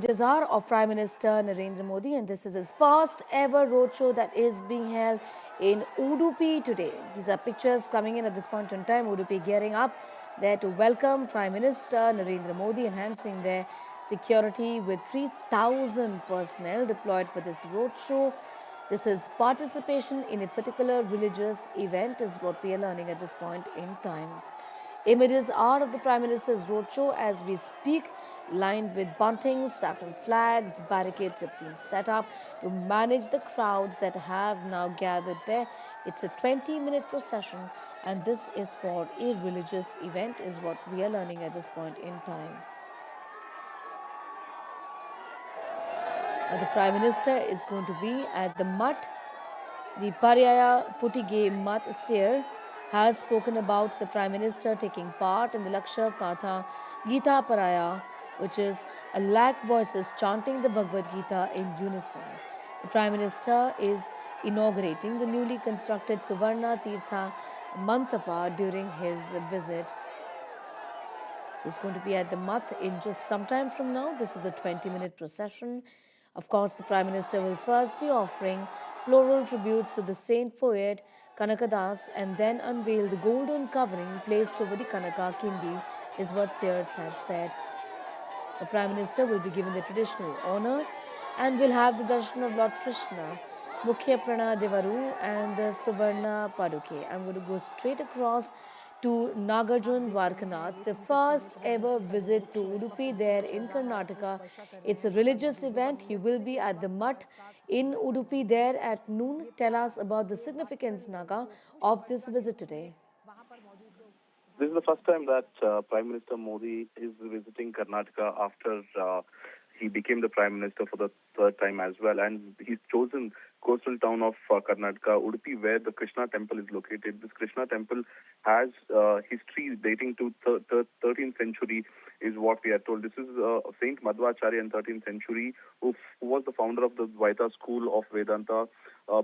Desire of Prime Minister Narendra Modi, and this is his first ever roadshow that is being held in Udupi today. These are pictures coming in at this point in time. Udupi gearing up there to welcome Prime Minister Narendra Modi, enhancing their security with 3,000 personnel deployed for this roadshow. This is participation in a particular religious event, is what we are learning at this point in time. Images are of the Prime Minister's roadshow as we speak, lined with buntings, saffron flags, barricades have been set up to manage the crowds that have now gathered there. It's a 20-minute procession, and this is for a religious event, is what we are learning at this point in time. The Prime Minister is going to be at the Math. The Parayana Putige Math Seer has spoken about the Prime Minister taking part in the Laksha Kantha Gita Parayana, which is a lakh voices chanting the Bhagavad Gita in unison. The Prime Minister is inaugurating the newly constructed Suvarna Teertha Mantapa during his visit. He's going to be at the Math in just some time from now. This is a 20-minute procession. Of course, the Prime Minister will first be offering floral tributes to the saint poet Kanaka and then unveil the golden covering placed over the Kanaka Kindi, is what seers have said. The Prime Minister will be given the traditional honor and will have the darshan of Lord Krishna, Mukhya Prana Devaru and the Suvarna Paduke. I'm going to go straight across to Nagarjun Dwarkanath, the first ever visit to Udupi there in Karnataka. It's a religious event. He will be at the Math in Udupi there at noon. Tell us about the significance, Naga, of this visit today. This is the first time that Prime Minister Modi is visiting Karnataka after he became the Prime Minister for the third time as well. And he's chosen coastal town of Karnataka, Udupi, where the Krishna temple is located. This Krishna temple has history dating to 13th century, is what we are told. This is Saint Madhvacharya in 13th century, who was the founder of the Dvaita school of Vedanta,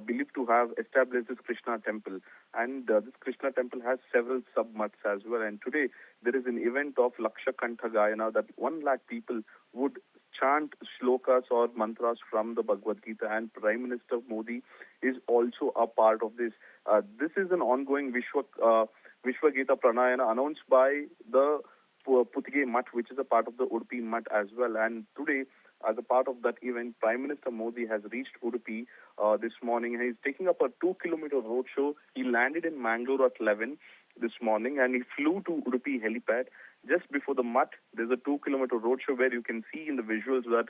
believed to have established this Krishna temple. And this Krishna temple has several sub-mats as well. And today there is an event of Laksha Kantha Gayana that 1 lakh people would chant shlokas or mantras from the Bhagavad Gita, and Prime Minister Modi is also a part of this. This is an ongoing Vishwa Gita Pranayana announced by the Putige Math, which is a part of the Udupi Math as well. And today, as a part of that event, Prime Minister Modi has reached Udupi this morning, and he's taking up a 2-kilometer roadshow. He landed in Mangalore at 11 this morning, and he flew to Udupi helipad. Just before the Math, there's a 2-kilometer roadshow where you can see in the visuals that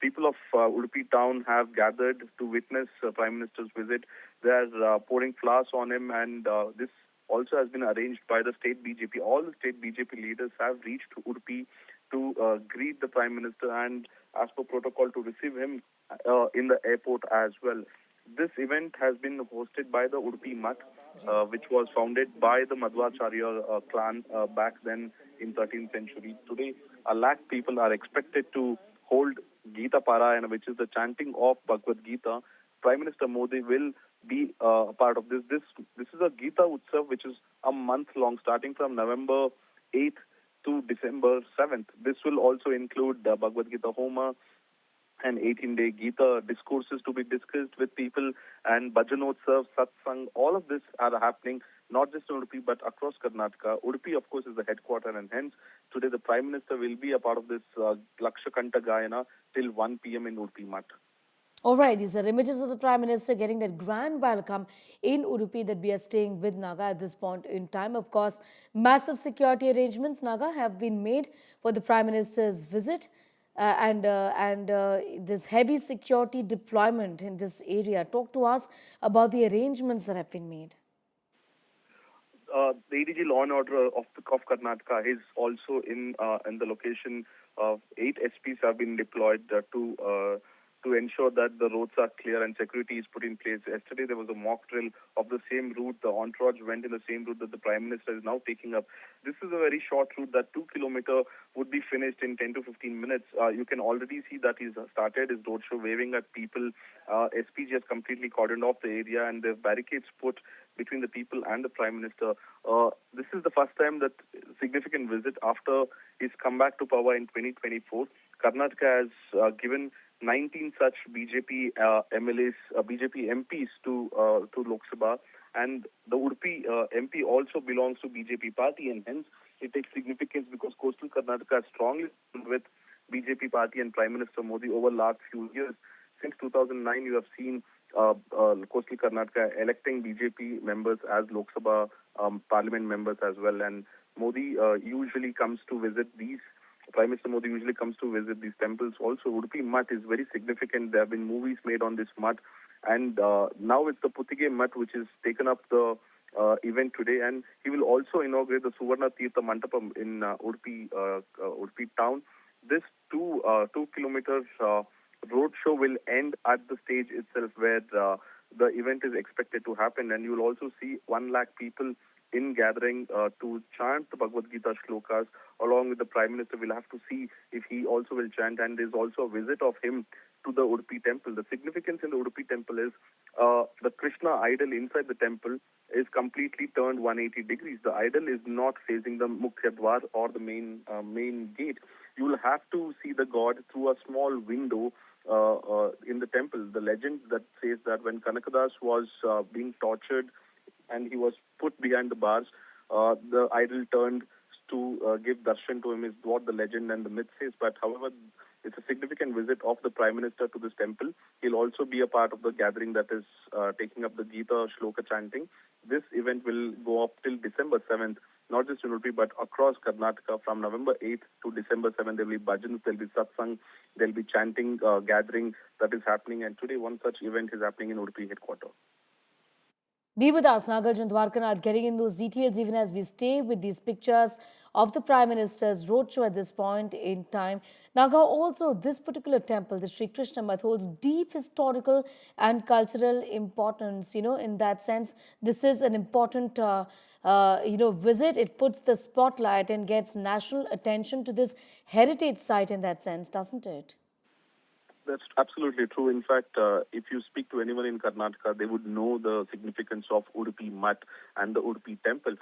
people of Udupi town have gathered to witness Prime Minister's visit. They are pouring flowers on him, and this also has been arranged by the state BJP. All the state BJP leaders have reached Udupi to greet the Prime Minister and, as per protocol, to receive him in the airport as well. This event has been hosted by the Udupi Math, which was founded by the Madhvacharya clan back then in 13th century. Today, 1 lakh people are expected to hold Gita Parayana, which is the chanting of Bhagavad Gita. Prime Minister Modi will be a part of this. This is a Gita Utsav, which is a month long, starting from November 8th to December 7th. This will also include Bhagavad Gita Homa and 18-day Gita discourses to be discussed with people, and Bhajanotsav, Satsang. All of this are happening not just in Udupi but across Karnataka. Udupi, of course, is the headquarter, and hence today the Prime Minister will be a part of this Laksha Kantha Gayana till 1 p.m. in Udupi Math. All right, these are images of the Prime Minister getting that grand welcome in Udupi that we are staying with Naga at this point in time. Of course, massive security arrangements, Naga, have been made for the Prime Minister's visit and this heavy security deployment in this area. Talk to us about the arrangements that have been made. The ADG Law and Order of Karnataka is also in the location. 8 SPs have been deployed to ensure that the roads are clear and security is put in place. Yesterday there was a mock drill of the same route. The entourage went in the same route that the Prime Minister is now taking up. This is a very short route. That 2-kilometer would be finished in 10 to 15 minutes. You can already see that he's started his roadshow waving at people. SPG has completely cordoned off the area and there's barricades put between the people and the Prime Minister. This is the first time that significant visit after his comeback to power in 2024. Karnataka has given 19 such BJP MLAs, BJP MPs to Lok Sabha, and the Udupi MP also belongs to BJP party, and hence it takes significance because coastal Karnataka has strongly with BJP party and Prime Minister Modi over last few years. Since 2009, you have seen coastal Karnataka electing BJP members as Lok Sabha parliament members as well, and Modi usually comes to visit these. Prime Minister Modi usually comes to visit these temples. Also, Udupi Math is very significant. There have been movies made on this Math, and now it's the Putige Math which has taken up the event today, and he will also inaugurate the Suvarna Teertha Mantapa in Udupi town. This 2 kilometers road show will end at the stage itself where the event is expected to happen, and you will also see 1 lakh people in gathering to chant the Bhagavad Gita shlokas along with the Prime Minister. We'll have to see if he also will chant, and there's also a visit of him to the Udupi temple. The significance in the Udupi temple is the Krishna idol inside the temple is completely turned 180 degrees. The idol is not facing the Mukhya Dwar or the main gate. You will have to see the god through a small window in the temple. The legend that says that when Kanakadas was being tortured and he was put behind the bars, the idol turned to give darshan to him is what the legend and the myth says. But however, it's a significant visit of the Prime Minister to this temple. He'll also be a part of the gathering that is taking up the Gita Shloka chanting. This event will go up till December 7th, not just in Udupi, but across Karnataka from November 8th to December 7th. There will be bhajans, there will be satsang, there will be chanting, gathering that is happening. And today, one such event is happening in Udupi headquarters. Be with us, Nagarjun, Dwarkanath, getting in those details even as we stay with these pictures of the Prime Minister's roadshow at this point in time. Naga, also this particular temple, the Sri Krishna Math, holds deep historical and cultural importance. In that sense, this is an important, visit. It puts the spotlight and gets national attention to this heritage site in that sense, doesn't it? That's absolutely true. In fact, if you speak to anyone in Karnataka, they would know the significance of Udupi Math and the Udupi temple.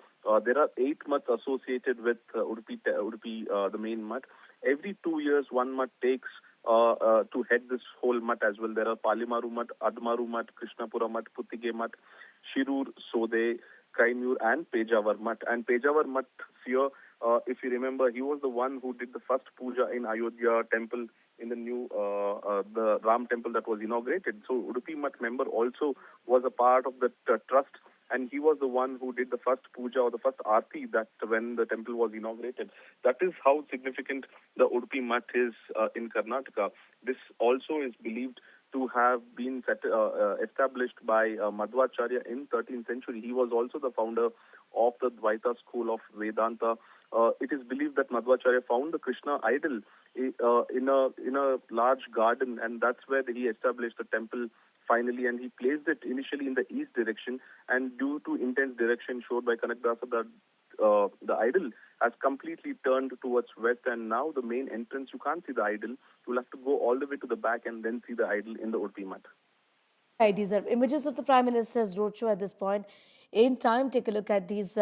There are 8 Maths associated with Udupi, the main Math. Every 2 years, one Math takes to head this whole Math as well. There are Palimaru Math, Admaru Math, Krishnapura Math, Puttige Math, Shirur, Sode, Kaimur, and Pejawar Math. And Pejawar Math here, if you remember, he was the one who did the first puja in Ayodhya temple in the new the Ram temple that was inaugurated. So Udupi Math member also was a part of the trust, and he was the one who did the first puja or the first aarti that when the temple was inaugurated. That is how significant the Udupi Math is in Karnataka. This also is believed to have been established by Madhvacharya in 13th century. He was also the founder of the Dvaita school of Vedanta. It is believed that Madhvacharya found the Krishna idol in a large garden, and that's where he established the temple finally, and he placed it initially in the east direction, and due to intense direction showed by Kanakadasa, that the idol has completely turned towards west, and now the main entrance, you can't see the idol. You'll have to go all the way to the back and then see the idol in the Udupi Math. Right, these are images of the Prime Minister's roadshow at this point in time. Take a look at these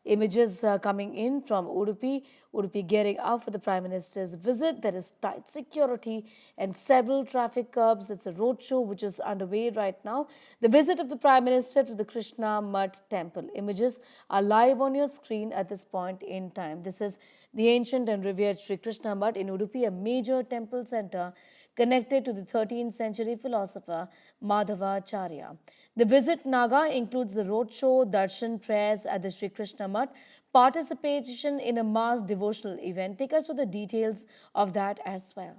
images coming in from Udupi. Udupi gearing up for the Prime Minister's visit. There is tight security and several traffic curbs. It's a roadshow which is underway right now. The visit of the Prime Minister to the Krishna Math temple. Images are live on your screen at this point in time. This is the ancient and revered Sri Krishna Math in Udupi, a major temple center connected to the 13th century philosopher Madhavacharya. The visit Naga includes the roadshow, darshan prayers at the Sri Krishna Math, participation in a mass devotional event. Take us to the details of that as well.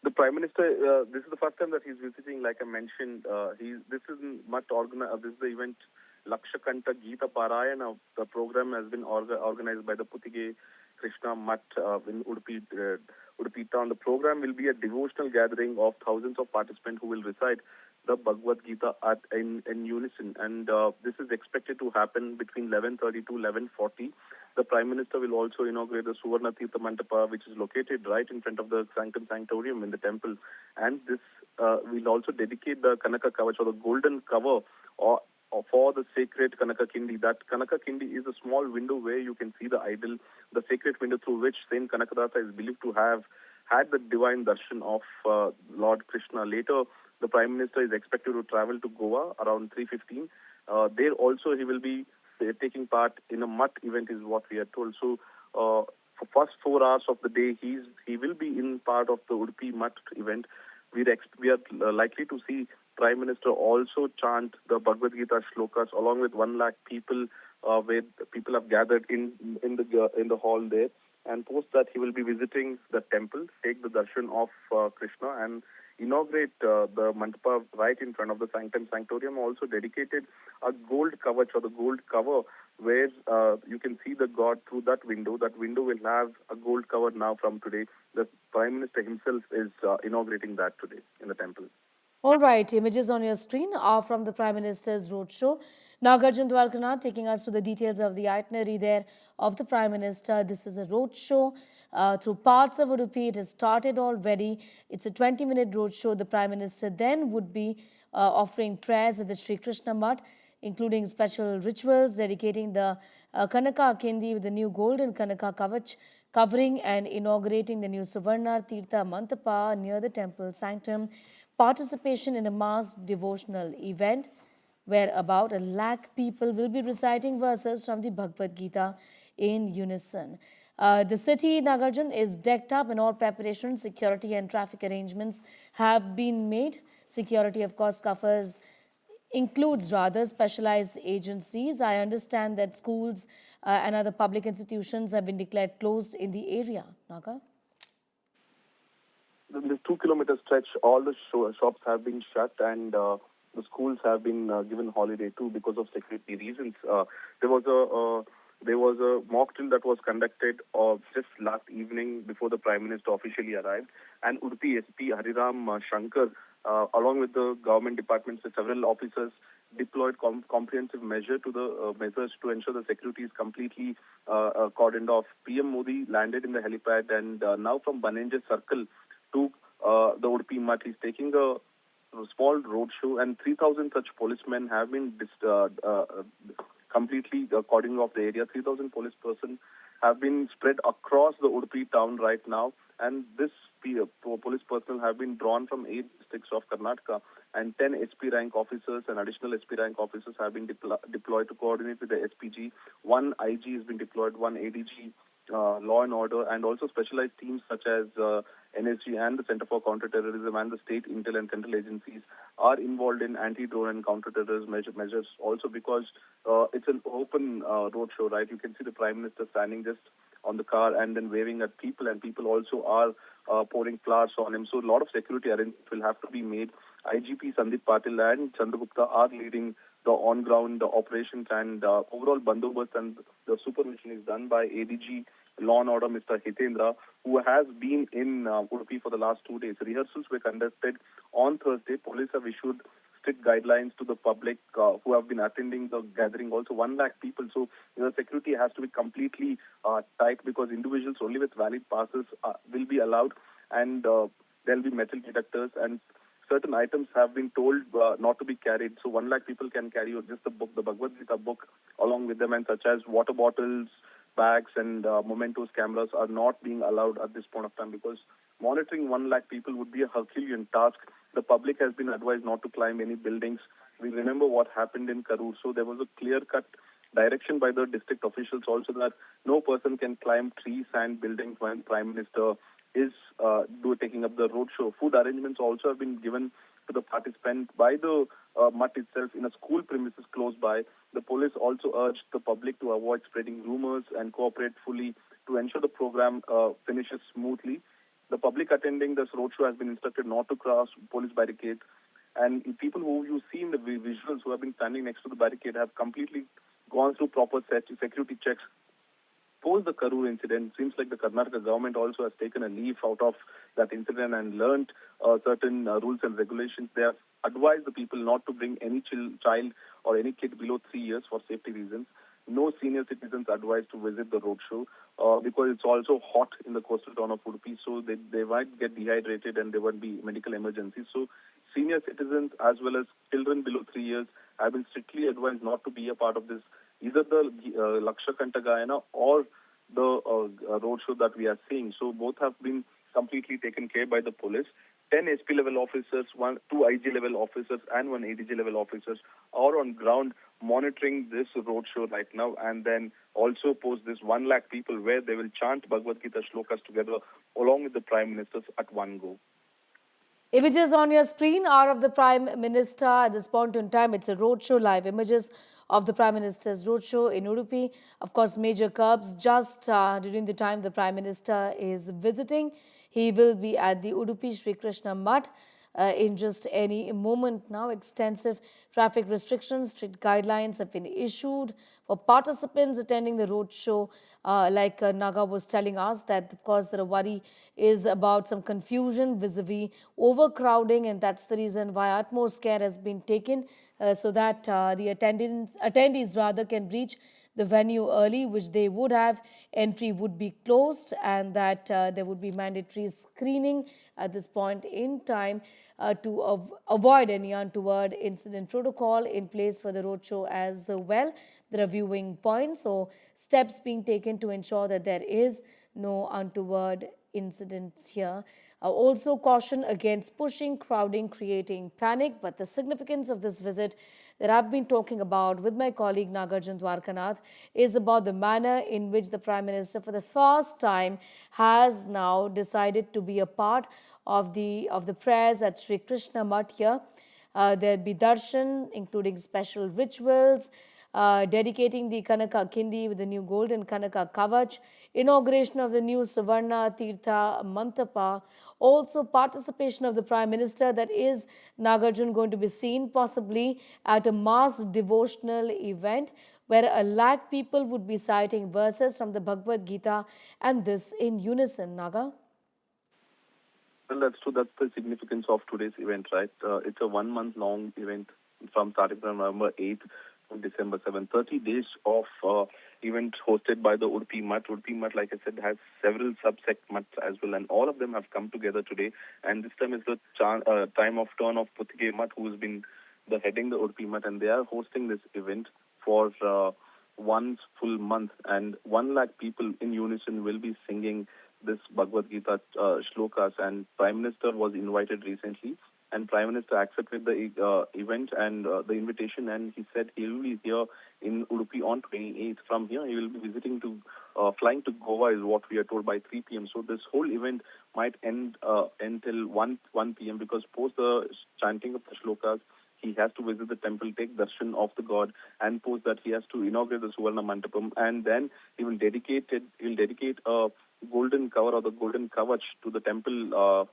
The Prime Minister, this is the first time that he's visiting. Like I mentioned, this is this is the event Laksha Kantha Gita Parayana. The program has been organized by the Putige Krishna Math in Udupi town. The program will be a devotional gathering of thousands of participants who will recite the Bhagavad Gita in unison, and this is expected to happen between 11:30 to 11:40. the Prime Minister will also inaugurate the Suvarna Teertha Mantapa, which is located right in front of the Sanctum Sanctorium in the temple. And this will also dedicate the Kanaka Kavacha, or the golden cover, or for the sacred Kanaka Kindi. That Kanaka Kindi is a small window where you can see the idol, the sacred window through which Saint Kanakadatta is believed to have had the divine darshan of Lord Krishna. Later, the Prime Minister is expected to travel to Goa around 3:15. There also he will be taking part in a Math event, is what we are told. So, for first 4 hours of the day, he will be in part of the Udupi Math event. We are likely to see Prime Minister also chant the Bhagavad Gita shlokas along with 1 lakh people, where people have gathered in the hall there. And post that, he will be visiting the temple, take the darshan of Krishna, and inaugurate the mandapa right in front of the Sanctum Sanctorium. Also dedicated a gold kavach, or the gold cover, where you can see the God through that window. That window will have a gold cover now from today. The Prime Minister himself is inaugurating that today in the temple. All right, images on your screen are from the Prime Minister's roadshow. Nagarjun Dwarkanath taking us to the details of the itinerary there of the Prime Minister. This is a roadshow through parts of Udupi. It has started already. It's a 20-minute roadshow. The Prime Minister then would be offering prayers at the Sri Krishna Math, including special rituals dedicating the Kanaka Kindi with the new golden Kanaka Kavacha, covering and inaugurating the new Suvarna Teertha Mantapa near the temple sanctum. Participation in a mass devotional event where about 1 lakh people will be reciting verses from the Bhagavad Gita in unison. The city, Nagarjun, is decked up and all preparations, security and traffic arrangements have been made. Security, of course, includes rather specialized agencies. I understand that schools and other public institutions have been declared closed in the area. Naga? In this 2 kilometer stretch, all the shops have been shut, and the schools have been given holiday too because of security reasons. There was a mock drill that was conducted just last evening before the Prime Minister officially arrived, and Udupi SP Hariram Shankar, along with the government departments and several officers, deployed comprehensive measures to ensure the security is completely cordoned off. PM Modi landed in the helipad, and now from Banenja Circle to the Udupi Math, he's taking a small roadshow, and 3,000 such policemen have been completely cordoning off the area. 3,000 police persons have been spread across the Udupi town right now, and this police personnel have been drawn from 8 districts of Karnataka, and 10 SP rank officers and additional SP rank officers have been deployed to coordinate with the SPG. 1 IG has been deployed, 1 ADG, law and order, and also specialized teams such as NSG and the Center for Counter-Terrorism and the state intel and central agencies are involved in anti-drone and counter-terrorism measures. Also because it's an open roadshow, right? You can see the Prime Minister standing just on the car and then waving at people, and people also are pouring flowers on him. So a lot of security arrangements will have to be made. IGP Sandeep Patil and Chandragupta are leading the on-ground operations, and overall bandobast and the supervision is done by ADG Law and Order, Mr. Hitendra, who has been in Udupi for the last 2 days. Rehearsals were conducted on Thursday. Police have issued strict guidelines to the public who have been attending the gathering. Also, 1 lakh people. So, security has to be completely tight because individuals only with valid passes will be allowed, and there will be metal detectors, and certain items have been told not to be carried. So 1 lakh people can carry just the book, the Bhagavad Gita book, along with them, and such as water bottles, bags, and mementos, cameras are not being allowed at this point of time because monitoring 1 lakh people would be a Herculean task. The public has been advised not to climb any buildings. We remember what happened in Karur. So there was a clear-cut direction by the district officials also that no person can climb trees and buildings when Prime Minister is taking up the roadshow. Food arrangements also have been given to the participants by the Math itself in a school premises close by. The police also urged the public to avoid spreading rumors and cooperate fully to ensure the program finishes smoothly. The public attending this roadshow has been instructed not to cross police barricades. And people who you see in the visuals who have been standing next to the barricade have completely gone through proper security checks. Post the Karur incident, seems like the Karnataka government also has taken a leaf out of that incident and learned certain rules and regulations. They have advised the people not to bring any child or any kid below 3 years for safety reasons. no senior citizens advised to visit the roadshow because it's also hot in the coastal town of Udupi, so they might get dehydrated and there would be medical emergencies. So senior citizens as well as children below 3 years have been strictly advised not to be a part of this, either the Laksha Kantha Gayana or the roadshow that we are seeing. So both have been completely taken care by the police. 10 SP level officers, two IG level officers, and one ADG level officers are on ground monitoring this roadshow right now, and then also post this 1 lakh people where they will chant Bhagavad Gita shlokas together along with the Prime Ministers at one go. Images on your screen are of the Prime Minister. At this point in time, it's a roadshow, live images of the Prime Minister's roadshow in Udupi. Of course, major curbs just during the time the Prime Minister is visiting. He will be at the Udupi Sri Krishna Math in just any moment now. Extensive traffic restrictions, strict guidelines have been issued for participants attending the roadshow. Like Naga was telling us that, of course, the worry is about some confusion vis-a-vis overcrowding, and that's the reason why utmost care has been taken so that the attendees rather can reach the venue early, which they would have. Entry would be closed, and that there would be mandatory screening at this point in time to avoid any untoward incident protocol in place for the roadshow as well. There are viewing points, so steps being taken to ensure that there is no untoward incidents here. Also caution against pushing, crowding, creating panic. But the significance of this visit that I've been talking about with my colleague Nagarjun Dwarkanath is about the manner in which the Prime Minister for the first time has now decided to be a part of the prayers at Sri Krishna Math here. There'll be darshan, including special rituals, dedicating the Kanaka Kindi with the new golden Kanaka Kavacha, inauguration of the new Suvarna Teertha Mantapa, also participation of the Prime Minister, that is Nagarjun, going to be seen possibly at a mass devotional event where a lakh people would be citing verses from the Bhagavad Gita, and this in unison, Naga. Well, that's true. That's the significance of today's event, right? It's a 1 month long event from starting from November 8th to December 7th. 30 days of event hosted by the Udupi Math. Udupi Math, like I said, has several subsect maths as well, and all of them have come together today. And this time is the time of turn of Puthige Math, who has been the heading the Udupi Math, and they are hosting this event for one full month, and 1 lakh people in unison will be singing this Bhagavad Gita shlokas. And Prime Minister was invited recently, and Prime Minister accepted the event and the invitation, and he said he will be here in Udupi on 28th. From here, he will be visiting to flying to Goa, is what we are told, by 3 p.m. So this whole event might end until 1 p.m. because post the chanting of the shlokas, he has to visit the temple, take darshan of the god, and post that he has to inaugurate the Suvarna Mantapam, and then he will dedicate a golden cover or the golden kavach to the temple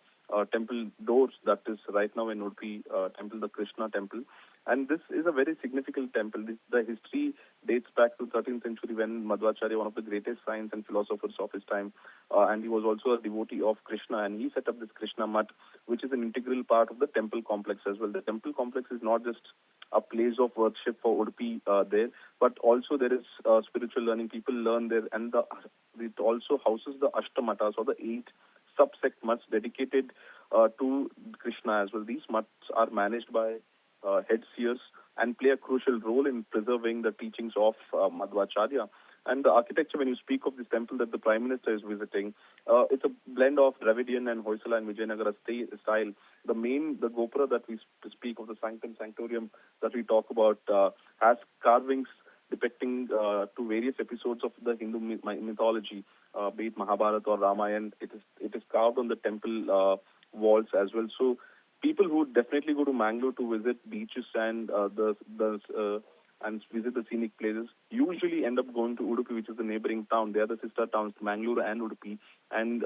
doors that is right now in Udupi temple, the Krishna temple. And this is a very significant temple. The history dates back to 13th century when Madhvacharya, one of the greatest science and philosophers of his time, and he was also a devotee of Krishna, and he set up this Krishna Math, which is an integral part of the temple complex as well. The temple complex is not just a place of worship for Udupi there, but also there is spiritual learning. People learn there, and it also houses the Ashtamatas, or the 8 subsect maths dedicated to Krishna as well. These maths are managed by head seers and play a crucial role in preserving the teachings of Madhvacharya. And the architecture, when you speak of this temple that the Prime Minister is visiting, it's a blend of Dravidian and Hoysala and Vijayanagara style. The Gopura that we speak of, the Sanctum Sanctorium that we talk about, has carvings depicting to various episodes of the Hindu mythology, be it Mahabharata or Ramayana. It is carved on the temple walls as well. So people who definitely go to Mangalore to visit beaches and and visit the scenic places usually end up going to Udupi, which is the neighboring town. They are the sister towns, Mangalore and Udupi. And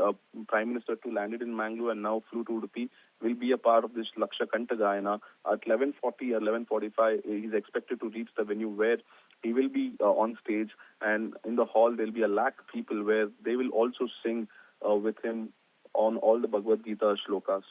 Prime Minister too landed in Mangalore and now flew to Udupi, will be a part of this Laksha Kantha Gayana. At 11:40 or 11:45, he is expected to reach the venue where he will be on stage, and in the hall there will be a lakh people where they will also sing with him on all the Bhagavad Gita shlokas.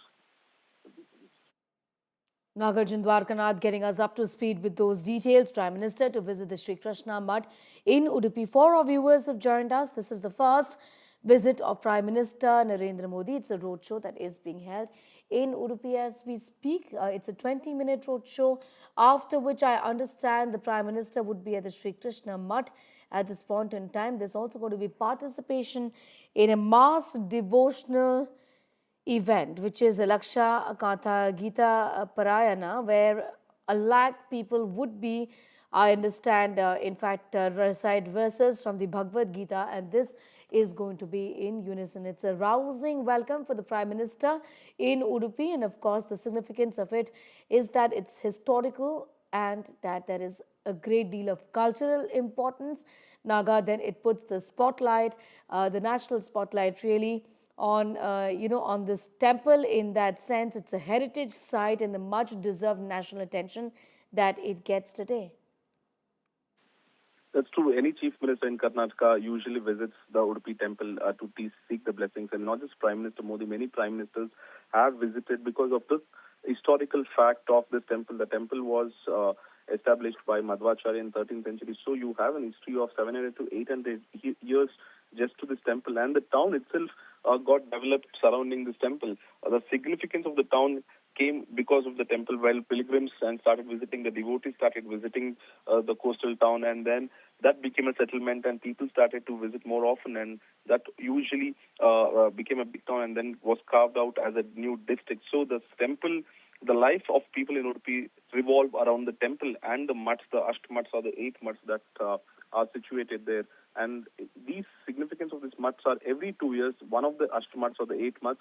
Nagarjun Dwarkanath getting us up to speed with those details. Prime Minister to visit the Sri Krishna Math in Udupi. For our viewers have joined us, this is the first visit of Prime Minister Narendra Modi. It's a roadshow that is being held in Udupi as we speak. It's a 20-minute roadshow, after which I understand the Prime Minister would be at the Sri Krishna Math at this point in time. There's also going to be participation in a mass devotional event, which is a Laksha Kantha Gita Parayana, where a lakh people would be, I understand, in fact, recite verses from the Bhagavad Gita, and this is going to be in unison. It's a rousing welcome for the Prime Minister in Udupi, and of course, the significance of it is that it's historical and that there is a great deal of cultural importance. Naga, then it puts the spotlight, the national spotlight really on on this temple. In that sense, it's a heritage site and the much deserved national attention that it gets today. That's true. Any chief minister in Karnataka usually visits the Udupi temple to seek the blessings. And not just Prime Minister Modi, many prime ministers have visited because of the historical fact of this temple. The temple was established by Madhvacharya in 13th century. So you have an history of 700 to 800 years just to this temple. And the town itself got developed surrounding this temple. The significance of the town came because of the temple. While pilgrims and started visiting, the devotees started visiting the coastal town, and then that became a settlement and people started to visit more often, and that usually became a big town and then was carved out as a new district. So the temple, the life of people in Udupi revolve around the temple and the mutts, the mutts or the 8 mutts that are situated there. And these significance of these mutts are every 2 years, one of the mutts or the 8 mutts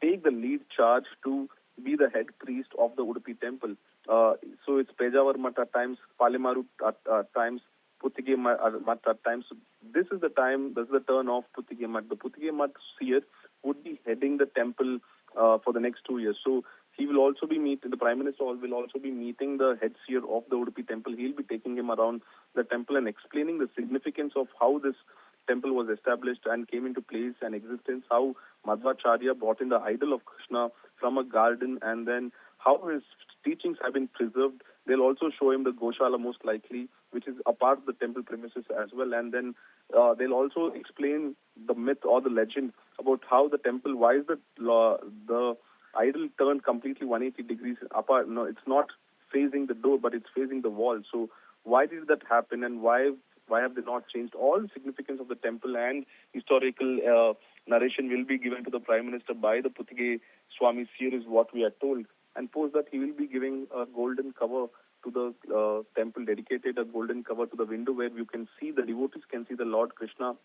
take the lead charge to be the head priest of the Udupi temple. So it's Pejavar Math at times, Palimaru at times, Puttige Math at times. So this is the turn of Puttige Math. The Puttige Math seer would be heading the temple for the next 2 years. So he will also be the Prime Minister will also be meeting the head seer of the Udupi temple. He'll be taking him around the temple and explaining the significance of how this temple was established and came into place and existence, how Madhvacharya brought in the idol of Krishna from a garden, and then how his teachings have been preserved. They'll also show him the Goshala most likely, which is a part of the temple premises as well. And then they'll also explain the myth or the legend about how the temple, why is the idol turned completely 180 degrees apart. No, it's not facing the door, but it's facing the wall. So why did that happen, and why have they not changed? All the significance of the temple and historical narration will be given to the Prime Minister by the Puttige Swami seer, is what we are told. And post that, he will be giving a golden cover to the temple, dedicated a golden cover to the window where you can see, the devotees can see the Lord Krishna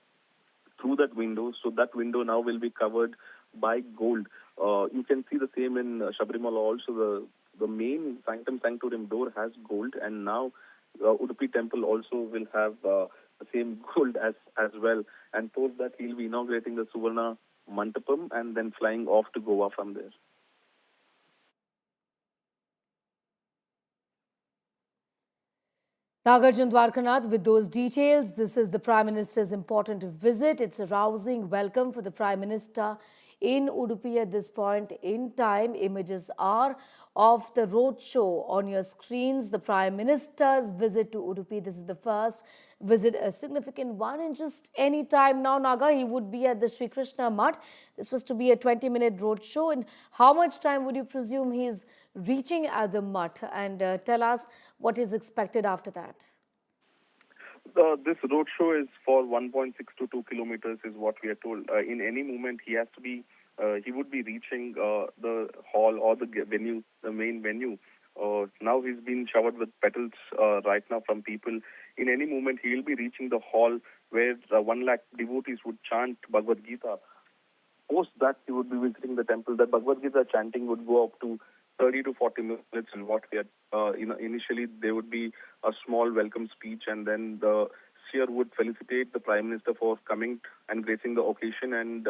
through that window. So that window now will be covered by gold. You can see the same in Sabrimala also. The main sanctum sanctorum door has gold, and now Udupi temple also will have the same gold as well. And post that, he'll be inaugurating the Suvarna Mantapam and then flying off to Goa from there. Nagarjun Dwarkanath with those details. This is the Prime Minister's important visit. It's a rousing welcome for the Prime Minister in Udupi at this point in time. Images are of the roadshow on your screens. The Prime Minister's visit to Udupi. This is the first visit, a significant one in just any time now. Naga, he would be at the Sri Krishna Math. This was to be a 20-minute roadshow. And how much time would you presume he's reaching at the Math? And tell us what is expected after that. This road show is for 1.6 to 2 kilometers, is what we are told. In any moment, he would be reaching the hall or the venue, the main venue. Now he's been showered with petals right now from people. In any moment, he will be reaching the hall where 1 lakh devotees would chant Bhagavad Gita. Post that, he would be visiting the temple. The Bhagavad Gita chanting would go up to 30 to 40 minutes, and what we had, initially there would be a small welcome speech, and then the seer would felicitate the Prime Minister for coming and gracing the occasion, and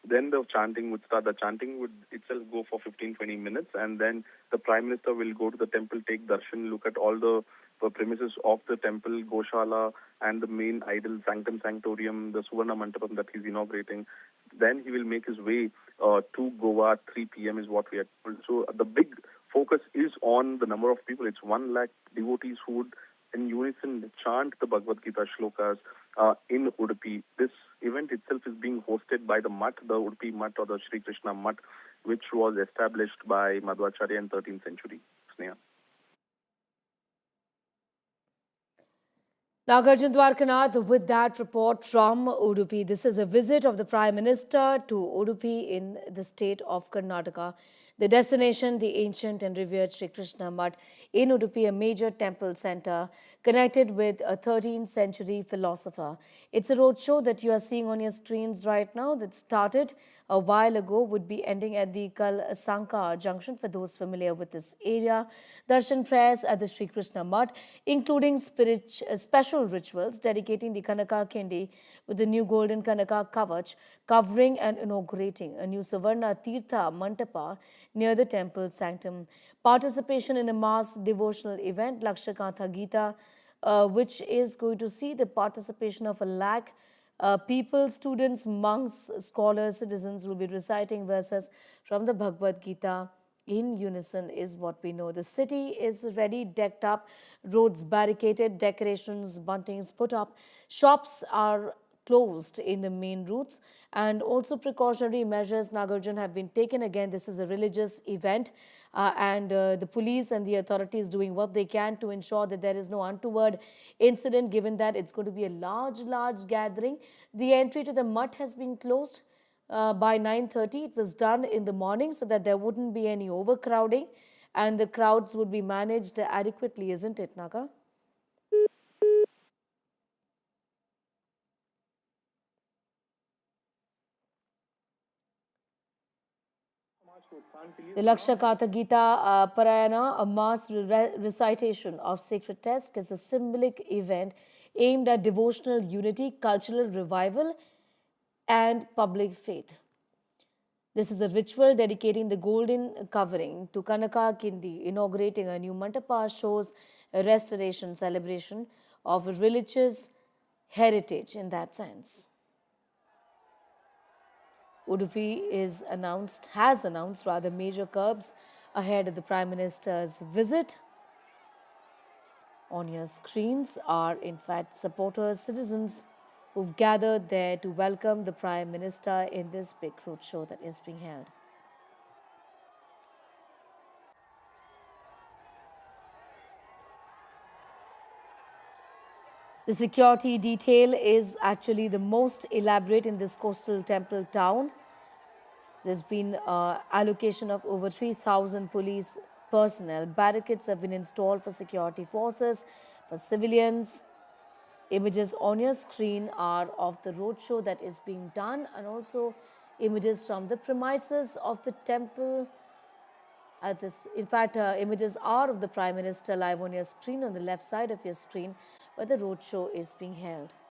then the chanting would start. The chanting would itself go for 15-20 minutes, and then the Prime Minister will go to the temple, take darshan, look at all the premises of the temple, Goshala, and the main idol, Sanctum Sanctorium, the Suvarna Mantapam that he's inaugurating. Then he will make his way to Goa at 3 p.m. is what we are told. So the big focus is on the number of people. It's 1 lakh devotees who would in unison chant the Bhagavad Gita shlokas in Udupi. This event itself is being hosted by the Math, the Udupi Math or the Sri Krishna Math, which was established by Madhvacharya in 13th century. Sneha. Nagarjun Dwarkanath with that report from Udupi. This is a visit of the Prime Minister to Udupi in the state of Karnataka. The destination, the ancient and revered Sri Krishna Math in Udupi, a major temple center connected with a 13th century philosopher. It's a roadshow that you are seeing on your screens right now that started a while ago, would be ending at the Sanka junction for those familiar with this area. Darshan prayers at the Sri Krishna Math, including special rituals dedicating the Kanaka Kindi with the new golden Kanaka Kavacha, covering and inaugurating a new Suvarna Teertha Mantapa near the temple sanctum. Participation in a mass devotional event, Laksha Kantha Gita, which is going to see the participation of a lakh people, students, monks, scholars, citizens will be reciting verses from the Bhagavad Gita in unison is what we know. The city is ready, decked up, roads barricaded, decorations, buntings put up, shops are closed in the main routes, and also precautionary measures, Nagarjun, have been taken. Again, this is a religious event, and the police and the authorities doing what they can to ensure that there is no untoward incident, given that it's going to be a large gathering. The entry to the Mutt has been closed by 9:30. It was done in the morning so that there wouldn't be any overcrowding and the crowds would be managed adequately, isn't it, Naga? The Laksha Kantha Gita Parayana, a mass recitation of sacred text, is a symbolic event aimed at devotional unity, cultural revival, and public faith. This is a ritual dedicating the golden covering to Kanaka Kindi. Inaugurating a new Mantapa shows a restoration celebration of religious heritage in that sense. Udupi has announced rather major curbs ahead of the Prime Minister's visit. On your screens are in fact supporters, citizens who've gathered there to welcome the Prime Minister in this big roadshow that is being held. The security detail is actually the most elaborate in this coastal temple town. There's been allocation of over 3,000 police personnel. Barricades have been installed for security forces, for civilians. Images on your screen are of the roadshow that is being done and also images from the premises of the temple. In fact, images are of the Prime Minister live on your screen on the left side of your screen where the roadshow is being held.